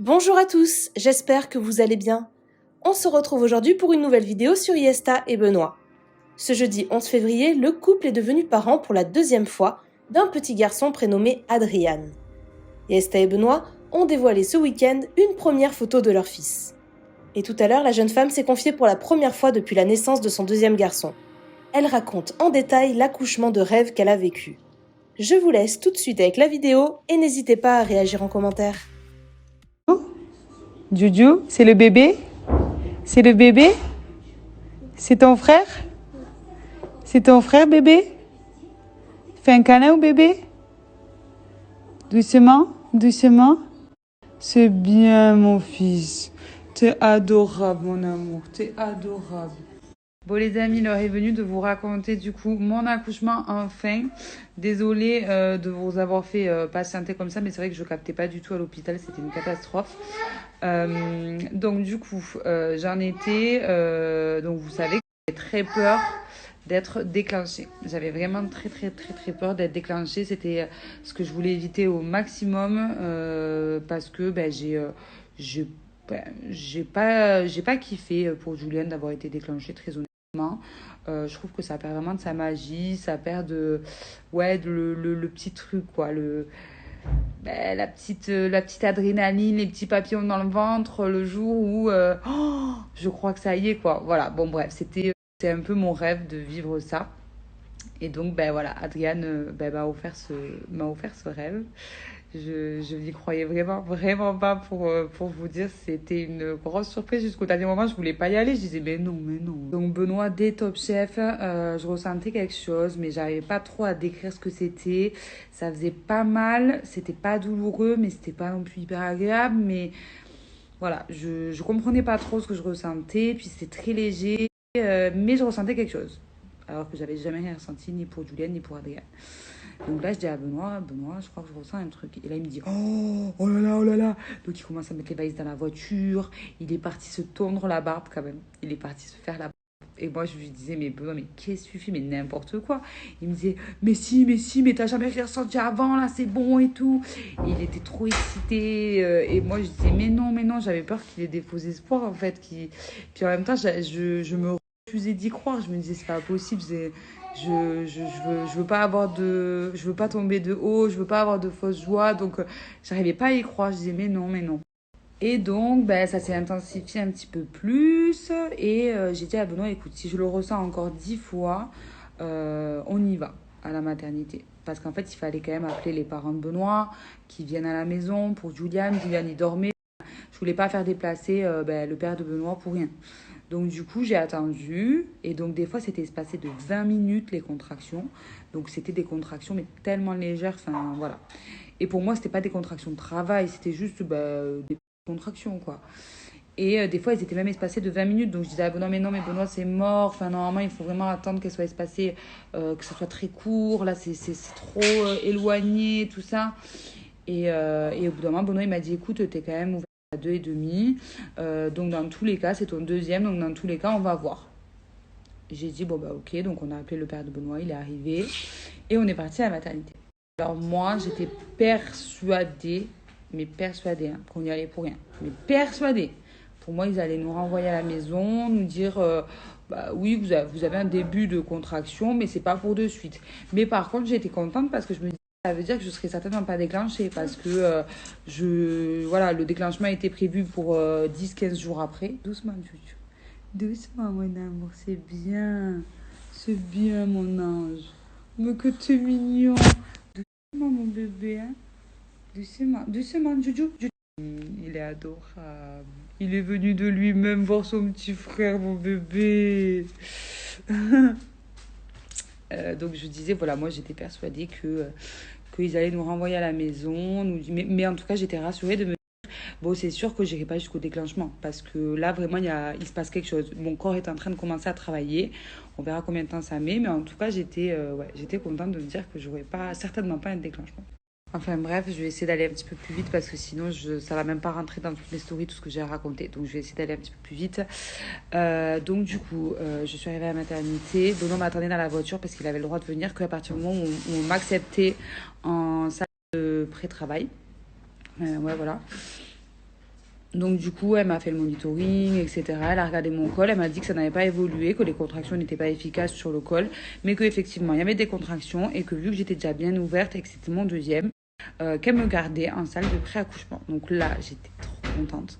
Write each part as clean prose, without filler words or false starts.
Bonjour à tous, j'espère que vous allez bien. On se retrouve aujourd'hui pour une nouvelle vidéo sur Yesta et Benoît. Ce jeudi 11 février, le couple est devenu parent pour la deuxième fois d'un petit garçon prénommé Adrian. Yesta et Benoît ont dévoilé ce week-end une première photo de leur fils. Et tout à l'heure, la jeune femme s'est confiée pour la première fois depuis la naissance de son deuxième garçon. Elle raconte en détail l'accouchement de rêve qu'elle a vécu. Je vous laisse tout de suite avec la vidéo et n'hésitez pas à réagir en commentaire. Juju, c'est le bébé? C'est le bébé? C'est ton frère? C'est ton frère, bébé? Fais un câlin au bébé? Doucement, doucement. C'est bien, mon fils. T'es adorable, mon amour. T'es adorable. Bon les amis, l'heure est venue de vous raconter du coup mon accouchement enfin. Désolée de vous avoir fait patienter comme ça, mais c'est vrai que je captais pas du tout à l'hôpital, c'était une catastrophe. Donc du coup, j'en étais, donc vous savez que j'avais très peur d'être déclenchée. J'avais vraiment très peur d'être déclenchée. C'était ce que je voulais éviter au maximum parce que j'ai pas kiffé pour Julienne d'avoir été déclenchée, très honnêtement. Je trouve que ça perd vraiment de sa magie, ça perd le petit truc, quoi, la petite adrénaline, les petits papillons dans le ventre le jour où je crois que ça y est, quoi. Voilà, bon bref, c'était un peu mon rêve de vivre ça. Et donc, voilà, Adriane m'a offert ce rêve. Je n'y croyais vraiment pas pour vous dire. C'était une grosse surprise jusqu'au dernier moment. Je voulais pas y aller. Je disais, mais non, mais non. Donc, Benoît, dès Top Chef, je ressentais quelque chose, mais j'arrivais pas trop à décrire ce que c'était. Ça faisait pas mal. C'était pas douloureux, mais c'était pas non plus hyper agréable. Mais voilà, je comprenais pas trop ce que je ressentais. Puis c'était très léger, mais je ressentais quelque chose. Alors que j'avais jamais rien ressenti, ni pour Julienne, ni pour Adrien. Donc là, je dis à Benoît, je crois que je ressens un truc. Et là, il me dit, oh là là, oh là là. Donc il commence à mettre les valises dans la voiture. Il est parti se tondre la barbe quand même. Il est parti se faire la barbe. Et moi, je lui disais, mais Benoît, mais qu'est-ce que tu fais? Mais n'importe quoi. Il me disait, mais si, mais t'as jamais rien ressenti avant, là, c'est bon et tout. Et il était trop excité. Et moi, je disais, mais non, j'avais peur qu'il ait des faux espoirs, en fait. Puis en même temps, je me refusais d'y croire. Je me disais, c'est pas possible. Je veux pas je veux pas tomber de haut, je veux pas avoir de fausse joie. Donc, j'arrivais pas à y croire. Je disais, mais non, mais non. Et donc, ça s'est intensifié un petit peu plus. Et j'ai dit à Benoît, écoute, si je le ressens encore 10 fois, on y va à la maternité. Parce qu'en fait, il fallait quand même appeler les parents de Benoît qui viennent à la maison pour Juliane. Juliane y dormait. Je voulais pas faire déplacer le père de Benoît pour rien. Donc du coup, j'ai attendu. Et donc des fois, c'était espacé de 20 minutes les contractions. Donc c'était des contractions, mais tellement légères. Enfin, voilà. Et pour moi, c'était pas des contractions de travail. C'était juste des contractions, quoi. Et des fois, elles étaient même espacées de 20 minutes. Donc je disais, ah, non, mais Benoît, c'est mort. Enfin, normalement, il faut vraiment attendre qu'elle soit espacée, que ce soit très court. Là, c'est trop éloigné, tout ça. Et au bout d'un moment, Benoît, il m'a dit, écoute, t'es quand même ouvert à 2,5. Donc dans tous les cas, c'est ton deuxième. Donc dans tous les cas, on va voir. J'ai dit, bon, ok. Donc on a appelé le père de Benoît, il est arrivé. Et on est parti à la maternité. Alors moi, j'étais persuadée, hein, qu'on y allait pour rien. Mais persuadée. Pour moi, ils allaient nous renvoyer à la maison, nous dire, oui, vous avez un début de contraction, mais c'est pas pour de suite. Mais par contre, j'étais contente parce que je me disais, ça veut dire que je serais certainement pas déclenchée parce que le déclenchement était prévu pour 10-15 jours après. Doucement, Juju. Doucement, mon amour, c'est bien. C'est bien, mon ange. Mais que t'es mignon. Doucement, mon bébé, hein. Doucement, Juju. Il est adorable. Il est venu de lui-même voir son petit frère, mon bébé. Donc je disais, voilà, moi j'étais persuadée qu'ils allaient nous renvoyer à la maison. Mais en tout cas, j'étais rassurée de me dire, bon, c'est sûr que j'irai pas jusqu'au déclenchement. Parce que là, vraiment, il se passe quelque chose. Mon corps est en train de commencer à travailler. On verra combien de temps ça met. Mais en tout cas, j'étais contente de me dire que j'aurais certainement pas un déclenchement. Enfin bref, je vais essayer d'aller un petit peu plus vite parce que sinon ça va même pas rentrer dans toutes mes stories, tout ce que j'ai à raconter. Donc je vais essayer d'aller un petit peu plus vite. Donc du coup, je suis arrivée à la maternité. Benoît m'attendait dans la voiture parce qu'il avait le droit de venir qu'à partir du moment où on m'acceptait en salle de pré-travail. Ouais, voilà. Donc du coup, elle m'a fait le monitoring, etc. Elle a regardé mon col, elle m'a dit que ça n'avait pas évolué, que les contractions n'étaient pas efficaces sur le col, mais qu'effectivement, il y avait des contractions et que vu que j'étais déjà bien ouverte et que c'était mon deuxième, qu'elle me gardait en salle de pré-accouchement. Donc là, j'étais trop contente.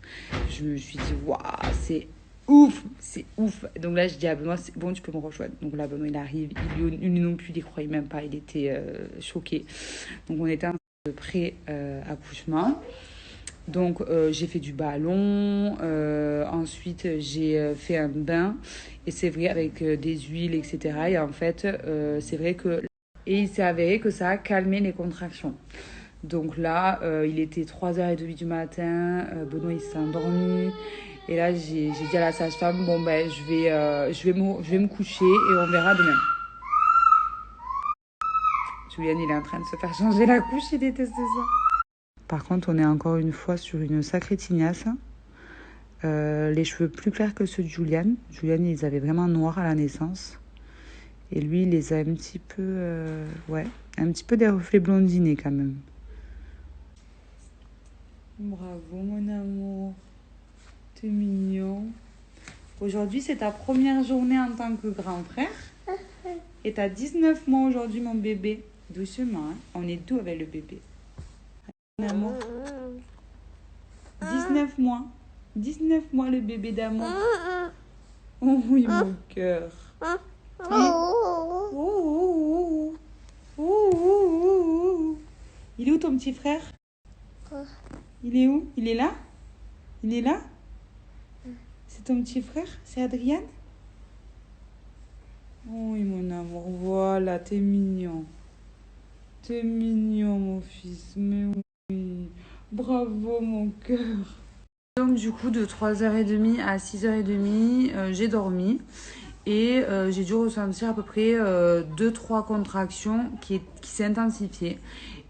Je me suis dit, waouh, c'est ouf, c'est ouf. Donc là, je dis à Benoît, c'est bon, tu peux me rejoindre. Donc là, Benoît, il arrive, il non plus, il ne croyait même pas, il était choqué. Donc on était en salle de pré-accouchement. Donc j'ai fait du ballon, ensuite j'ai fait un bain et c'est vrai avec des huiles, etc. Et en fait c'est vrai que et il s'est avéré que ça a calmé les contractions. Donc là il était 3h30 du matin, Benoît il s'est endormi et là j'ai dit à la sage-femme bon ben je vais me coucher et on verra demain. Julian il est en train de se faire changer la couche, il déteste ça. Par contre, on est encore une fois sur une sacrée tignasse. Les cheveux plus clairs que ceux de Julian. Julian, ils avaient vraiment noir à la naissance. Et lui, il les a un petit peu... un petit peu des reflets blondinés quand même. Bravo, mon amour. T'es mignon. Aujourd'hui, c'est ta première journée en tant que grand frère. Et t'as 19 mois aujourd'hui, mon bébé. Doucement, hein. On est doux avec le bébé. Mon amour. 19 mois. 19 mois, le bébé d'amour. Oh oui, mon cœur. Il est où ton petit frère? Il est où? Il est là? Il est là? C'est ton petit frère? C'est Adrien? Oh oui, mon amour. Voilà, t'es mignon. T'es mignon, mon fils. Mais oui. Bravo, mon cœur. Donc du coup de 3h30 à 6h30 j'ai dormi et j'ai dû ressentir à peu près 2-3 contractions qui s'est intensifiée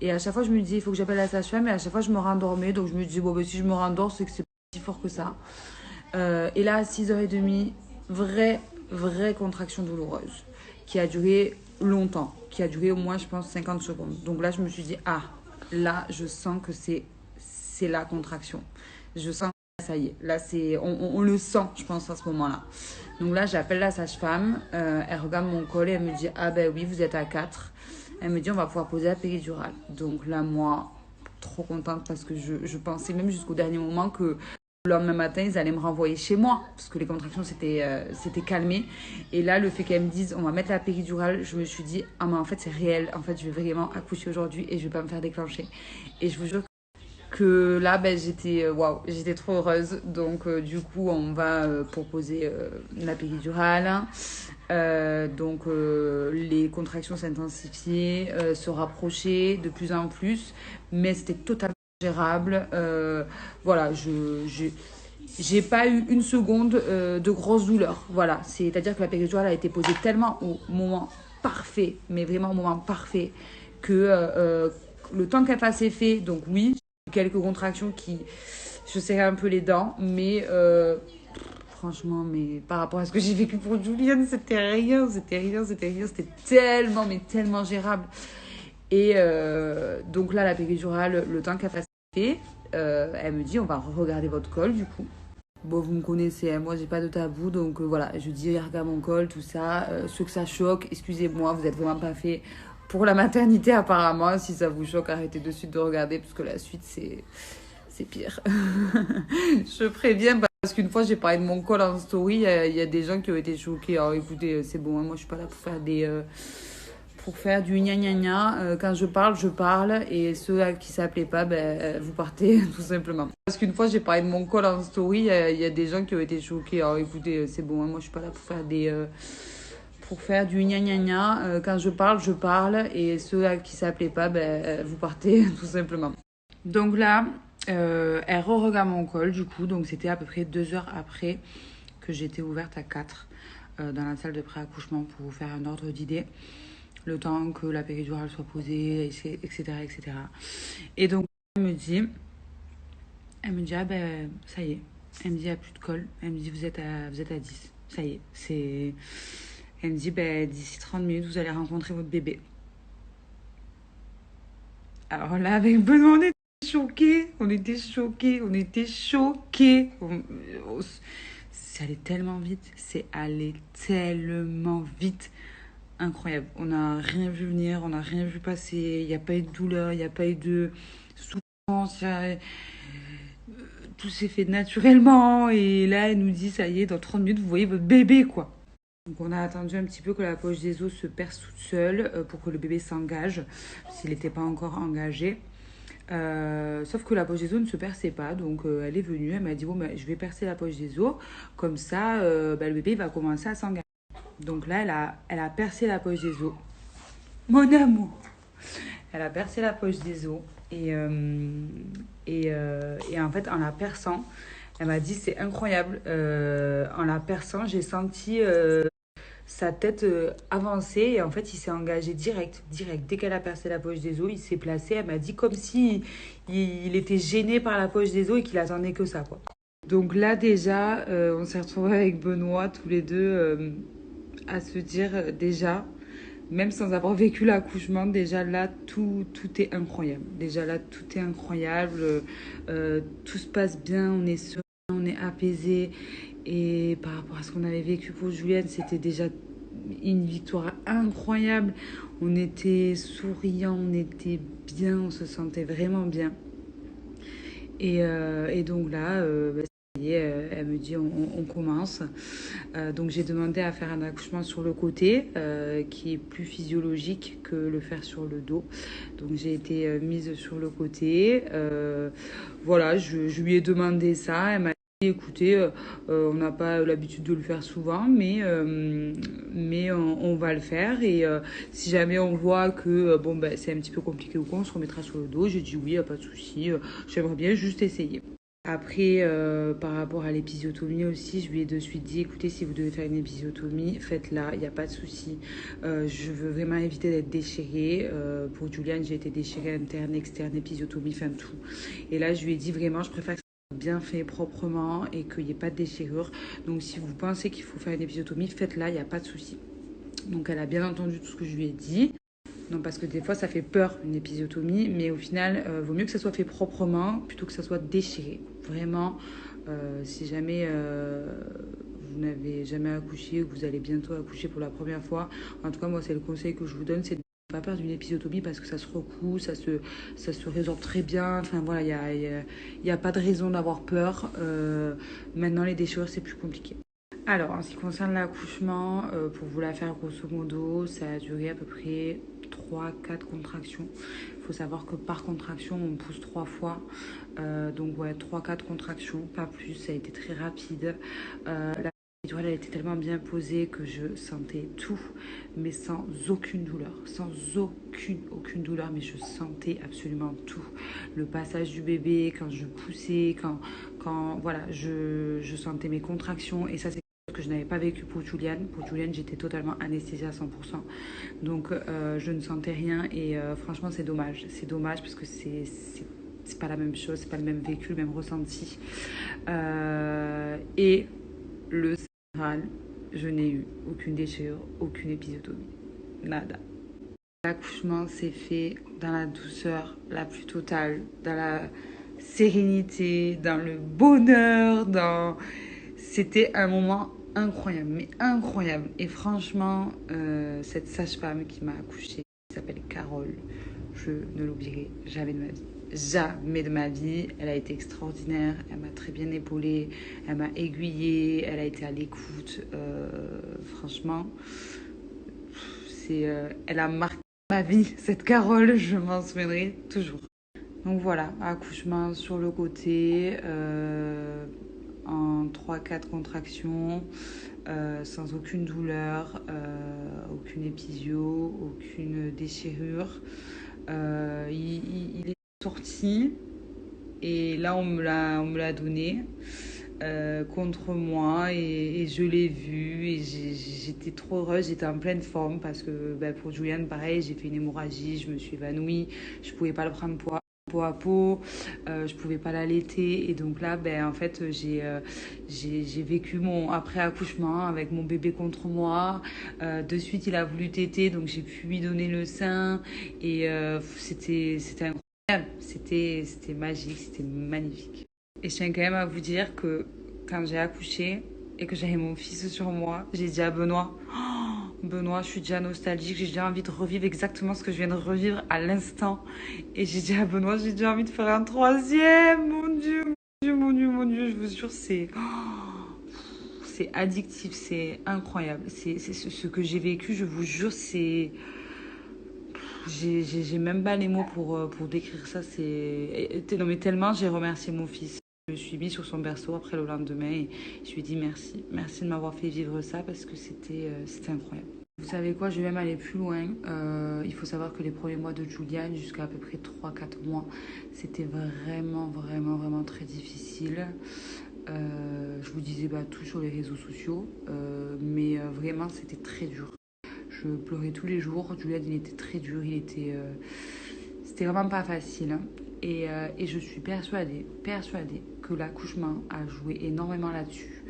et à chaque fois je me disais il faut que j'appelle la sage-femme et à chaque fois je me rendormais donc je me disais bon ben si je me rendors c'est que c'est pas si fort que ça et là à 6h30 vraie contraction douloureuse qui a duré longtemps, qui a duré au moins je pense 50 secondes. Donc là je me suis dit ah là je sens que c'est la contraction, je sens ça y est, là on le sent, je pense, à ce moment-là. Donc là, j'appelle la sage-femme, elle regarde mon col et elle me dit ah ben oui, vous êtes à 4. Elle me dit on va pouvoir poser la péridurale. Donc là, moi, trop contente parce que je pensais même jusqu'au dernier moment que le lendemain matin, ils allaient me renvoyer chez moi parce que les contractions s'étaient calmées. Et là, le fait qu'elle me dise on va mettre la péridurale, je me suis dit ah mais en fait c'est réel, en fait je vais vraiment accoucher aujourd'hui et je vais pas me faire déclencher. Et je vous jure que là j'étais trop heureuse. Donc du coup on va proposer la péridurale. Les contractions s'intensifiaient, se rapprochaient de plus en plus, mais c'était totalement gérable. Voilà, j'ai pas eu une seconde de grosse douleur. Voilà, c'est-à-dire que la péridurale a été posée tellement au moment parfait, mais vraiment au moment parfait, que le temps qu'elle fasse effet, donc oui, quelques contractions qui je serrais un peu les dents, mais franchement, mais par rapport à ce que j'ai vécu pour Julian, c'était rien, c'était tellement, mais tellement gérable. Et donc là, la péridurale, le temps qu'elle fasse effet, elle me dit on va regarder votre col du coup. Bon, vous me connaissez, hein, moi j'ai pas de tabou, donc voilà, je dis regarde mon col, tout ça. Ceux que ça choque, excusez-moi, vous êtes vraiment pas fait pour la maternité apparemment. Si ça vous choque, arrêtez de suite de regarder, parce que la suite c'est pire. Je préviens parce qu'une fois j'ai parlé de mon col en story, il y a des gens qui ont été choqués. Alors écoutez, c'est bon, hein, moi je suis pas là pour faire pour faire du gna gna gna. Quand je parle, et ceux à qui ça plaît pas, vous partez tout simplement. Parce qu'une fois j'ai parlé de mon col en story, il y a des gens qui ont été choqués. Alors écoutez, c'est bon, hein, moi je suis pas là pour faire pour faire du gna gna gna. Quand je parle, et ceux à qui ça plaît pas, vous partez tout simplement. Donc là, elle re-regarde mon col du coup, donc c'était à peu près 2 heures après que j'étais ouverte à 4 dans la salle de pré-accouchement pour vous faire un ordre d'idée. Le temps que la péridurale soit posée, etc., etc. Et donc, elle me dit, ah ben, ça y est. Elle me dit, il n'y a plus de col. Elle me dit, vous êtes à 10. Ça y est, Elle me dit, d'ici 30 minutes, vous allez rencontrer votre bébé. Alors là, avec Benoît, on est choqués, on était choqués, on était choqués. C'est allé tellement vite, c'est allé tellement vite. Incroyable. On n'a rien vu venir, on n'a rien vu passer. Il n'y a pas eu de douleur, il n'y a pas eu de souffrance. Tout s'est fait naturellement. Et là, elle nous dit, ça y est, dans 30 minutes, vous voyez votre bébé, quoi. Donc on a attendu un petit peu que la poche des os se perce toute seule pour que le bébé s'engage, s'il n'était pas encore engagé. Sauf que la poche des os ne se perçait pas, donc elle est venue, elle m'a dit bon, je vais percer la poche des os, comme ça le bébé va commencer à s'engager. Donc là, elle a percé la poche des os. Mon amour! Elle a percé la poche des os et en fait, en la perçant, elle m'a dit c'est incroyable. En la perçant, j'ai senti sa tête avancer et en fait, il s'est engagé direct. Dès qu'elle a percé la poche des os, il s'est placé. Elle m'a dit comme si il était gêné par la poche des os et qu'il attendait que ça, quoi. Donc là, déjà, on s'est retrouvés avec Benoît, tous les deux, à se dire déjà, même sans avoir vécu l'accouchement, déjà là, tout est incroyable. Déjà là, tout est incroyable. Tout se passe bien, on est serein, on est apaisé. Et par rapport à ce qu'on avait vécu pour Julienne, c'était déjà une victoire incroyable. On était souriants, on était bien, on se sentait vraiment bien. Et donc là, elle me dit on commence. Donc j'ai demandé à faire un accouchement sur le côté qui est plus physiologique que le faire sur le dos. Donc j'ai été mise sur le côté. Voilà, je lui ai demandé ça. Elle m'a dit écoutez, on n'a pas l'habitude de le faire souvent, mais on va le faire. Et si jamais on voit que bon, ben, c'est un petit peu compliqué ou quoi, on se remettra sur le dos. J'ai dit oui, pas de souci. J'aimerais bien juste essayer. Après, par rapport à l'épisiotomie aussi, je lui ai de suite dit, écoutez, si vous devez faire une épisiotomie, faites-la, il n'y a pas de souci. Je veux vraiment éviter d'être déchirée. Pour Juliane, j'ai été déchirée interne, externe, épisiotomie, enfin tout. Et là, je lui ai dit vraiment, je préfère que ça soit bien fait proprement et qu'il n'y ait pas de déchirure. Donc, si vous pensez qu'il faut faire une épisiotomie, faites-la, il n'y a pas de souci. Donc, elle a bien entendu tout ce que je lui ai dit. Non, parce que des fois, ça fait peur, une épisiotomie, mais au final, vaut mieux que ça soit fait proprement plutôt que ça soit déchiré. Vraiment, si jamais vous n'avez jamais accouché ou que vous allez bientôt accoucher pour la première fois, en tout cas, moi, c'est le conseil que je vous donne, c'est de ne pas peur d'une épisiotomie parce que ça se recoue, ça se résorbe très bien. Enfin, voilà, il y a pas de raison d'avoir peur. Maintenant, les déchirures, c'est plus compliqué. Alors, en ce qui concerne l'accouchement, pour vous la faire grosso modo, ça a duré à peu près 3-4 contractions. Il faut savoir que par contraction, on pousse 3 fois. Donc, ouais, 3-4 contractions, pas plus. Ça a été très rapide. La péridurale, elle était tellement bien posée que je sentais tout, mais sans aucune douleur. Sans aucune douleur, mais je sentais absolument tout. Le passage du bébé, quand je poussais, quand voilà, je sentais mes contractions. Et ça, c'est que je n'avais pas vécu pour Juliane. Pour Juliane, j'étais totalement anesthésiée à 100%. Donc, je ne sentais rien. Et franchement, c'est dommage. C'est dommage parce que c'est pas la même chose, c'est pas le même vécu, le même ressenti. Et le central, je n'ai eu aucune déchirure, aucune épisiotomie. Nada. L'accouchement s'est fait dans la douceur la plus totale, dans la sérénité, dans le bonheur, C'était un moment incroyable, mais incroyable. Et franchement, cette sage-femme qui m'a accouchée, qui s'appelle Carole, je ne l'oublierai jamais de ma vie. Jamais de ma vie. Elle a été extraordinaire. Elle m'a très bien épaulée. Elle m'a aiguillée. Elle a été à l'écoute. Franchement, elle a marqué ma vie, cette Carole. Je m'en souviendrai toujours. Donc voilà, accouchement sur le côté, en 3-4 contractions, sans aucune douleur, aucune épisio, aucune déchirure. Il est sorti et là on me l'a donné contre moi et je l'ai vu et j'étais trop heureuse, j'étais en pleine forme parce que pour Juliane pareil, j'ai fait une hémorragie, je me suis évanouie, je pouvais pas le prendre peau à peau, je pouvais pas l'allaiter et donc là en fait j'ai vécu mon après accouchement avec mon bébé contre moi. De suite il a voulu téter donc j'ai pu lui donner le sein et c'était incroyable. C'était magique, c'était magnifique. Et je tiens quand même à vous dire que quand j'ai accouché et que j'avais mon fils sur moi, j'ai dit à Benoît, oh, Benoît, je suis déjà nostalgique, j'ai déjà envie de revivre exactement ce que je viens de revivre à l'instant. Et j'ai dit à Benoît, j'ai déjà envie de faire un troisième, mon Dieu, mon Dieu, mon Dieu, mon Dieu, je vous jure, c'est addictif, c'est incroyable. C'est ce que j'ai vécu, je vous jure, c'est... J'ai même pas les mots pour décrire ça. Non, mais tellement j'ai remercié mon fils. Je me suis mis sur son berceau après le lendemain et je lui ai dit merci. Merci de m'avoir fait vivre ça parce que c'était incroyable. Vous savez quoi, je vais même aller plus loin. Il faut savoir que les premiers mois de Juliane, jusqu'à à peu près 3 4 mois, c'était vraiment, vraiment, vraiment très difficile. Je vous disais bah, tout sur les réseaux sociaux, mais vraiment c'était très dur. Je pleurais tous les jours. Juliette, il était très dur. C'était vraiment pas facile, hein. Et je suis persuadée que l'accouchement a joué énormément là-dessus.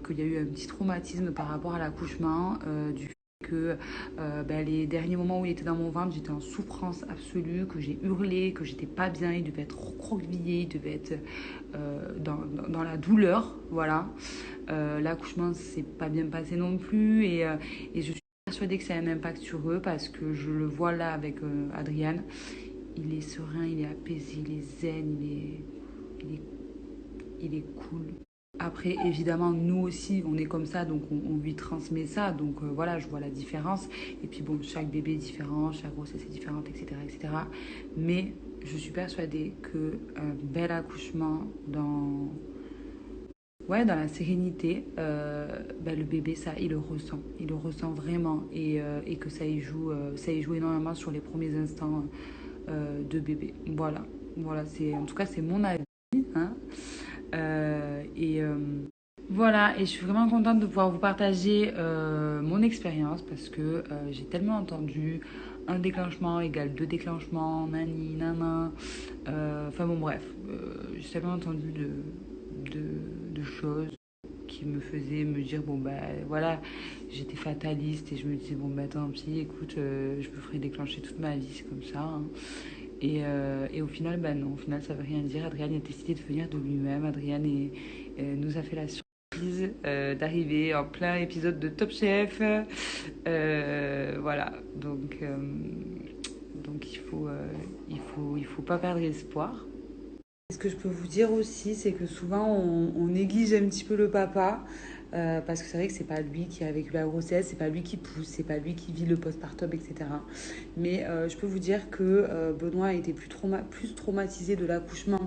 Qu'il y a eu un petit traumatisme par rapport à l'accouchement, du fait que ben, les derniers moments où il était dans mon ventre, j'étais en souffrance absolue, que j'ai hurlé, que j'étais pas bien, il devait être recroquevillé, il devait être dans la douleur, voilà. L'accouchement s'est pas bien passé non plus et je suis persuadée que ça a un impact sur eux parce que je le vois là avec Adriane. Il est serein, il est apaisé, il est zen, il est, il est cool. Après, évidemment, nous aussi, on est comme ça, donc on lui transmet ça. Donc voilà, je vois la différence. Et puis bon, chaque bébé est différent, chaque grossesse est différente, etc., etc. Mais je suis persuadée qu'un bel accouchement dans la sérénité, ben, le bébé, ça, il le ressent vraiment et que ça y joue énormément sur les premiers instants de bébé. Voilà, en tout cas, c'est mon avis, hein. Et voilà, et je suis vraiment contente de pouvoir vous partager mon expérience parce que j'ai tellement entendu un déclenchement égale deux déclenchements, nani, nana. Enfin bon, bref, j'ai tellement entendu de choses qui me faisaient me dire, bon, bah voilà, j'étais fataliste et je me disais, bon, bah tant pis, écoute, je me ferai déclencher toute ma vie, c'est comme ça, hein. Et au final, bah non, au final, ça veut rien dire. Adrien a décidé de venir de lui-même. Adrien nous a fait la surprise d'arriver en plein épisode de Top Chef. Voilà, donc il faut pas perdre espoir. Ce que je peux vous dire aussi, c'est que souvent on néglige un petit peu le papa. Parce que c'est vrai que c'est pas lui qui a vécu la grossesse, c'est pas lui qui pousse, c'est pas lui qui vit le postpartum, etc. Mais je peux vous dire que Benoît a été plus traumatisé de l'accouchement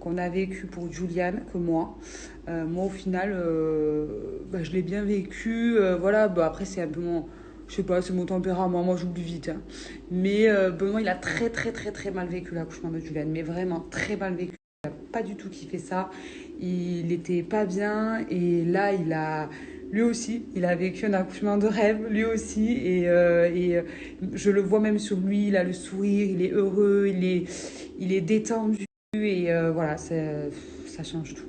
qu'on a vécu pour Juliane que moi. Moi, au final, bah, je l'ai bien vécu. Voilà, bah, après, c'est un peu mon. Je sais pas, c'est mon tempérament, moi j'oublie vite, hein. Mais Benoît, il a très très très très mal vécu l'accouchement de Juliane, mais vraiment très mal vécu. Il n'a pas du tout kiffé ça. Il était pas bien et là, lui aussi, il a vécu un accouchement de rêve, lui aussi. Et je le vois même sur lui, il a le sourire, il est heureux, il est détendu. Et voilà, ça change tout.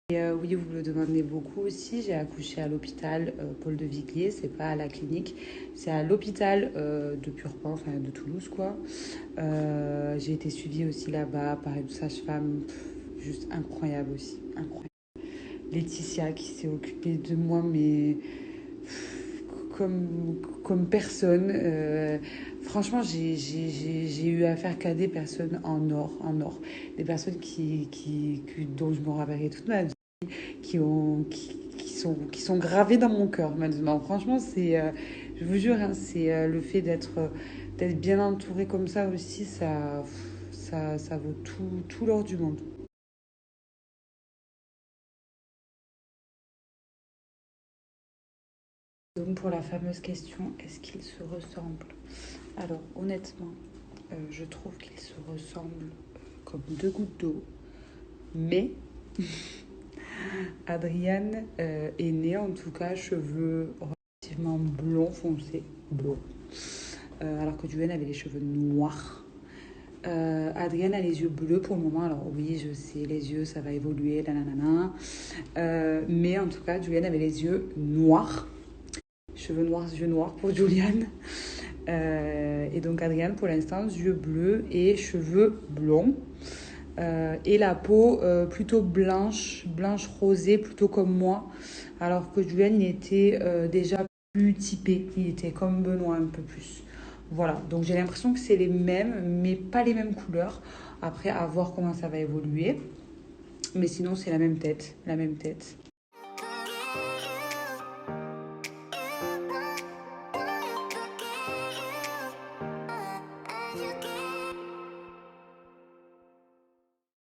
Et oui, vous me le demandez beaucoup aussi. J'ai accouché à l'hôpital Paul de Viglier, c'est pas à la clinique, c'est à l'hôpital de Purpan, enfin de Toulouse quoi. J'ai été suivie aussi là-bas par une sage-femme, juste incroyable aussi, incroyable. Laetitia qui s'est occupée de moi, mais comme personne. Franchement, j'ai eu affaire qu'à des personnes en or, en or. Des personnes dont je me rappellerai toute ma vie, qui sont gravées dans mon cœur maintenant. Franchement, je vous jure, hein, c'est le fait d'être bien entouré comme ça aussi, ça vaut tout l'or du monde. Donc pour la fameuse question, est-ce qu'ils se ressemblent? Alors honnêtement, je trouve qu'ils se ressemblent comme deux gouttes d'eau. Mais Adriane est née en tout cas cheveux relativement blonds foncés, blonds. Alors que Julienne avait les cheveux noirs. Adrienne a les yeux bleus pour le moment. Alors oui, je sais, les yeux, ça va évoluer, nanana. Mais en tout cas, Julienne avait les yeux noirs. Cheveux noirs, yeux noirs pour Juliane. Et donc Adrien, pour l'instant, yeux bleus et cheveux blonds. Et la peau plutôt blanche rosée, plutôt comme moi. Alors que Julien, il était déjà plus typé. Il était comme Benoît un peu plus. Voilà, donc j'ai l'impression que c'est les mêmes, mais pas les mêmes couleurs. Après, à voir comment ça va évoluer. Mais sinon, c'est la même tête, la même tête.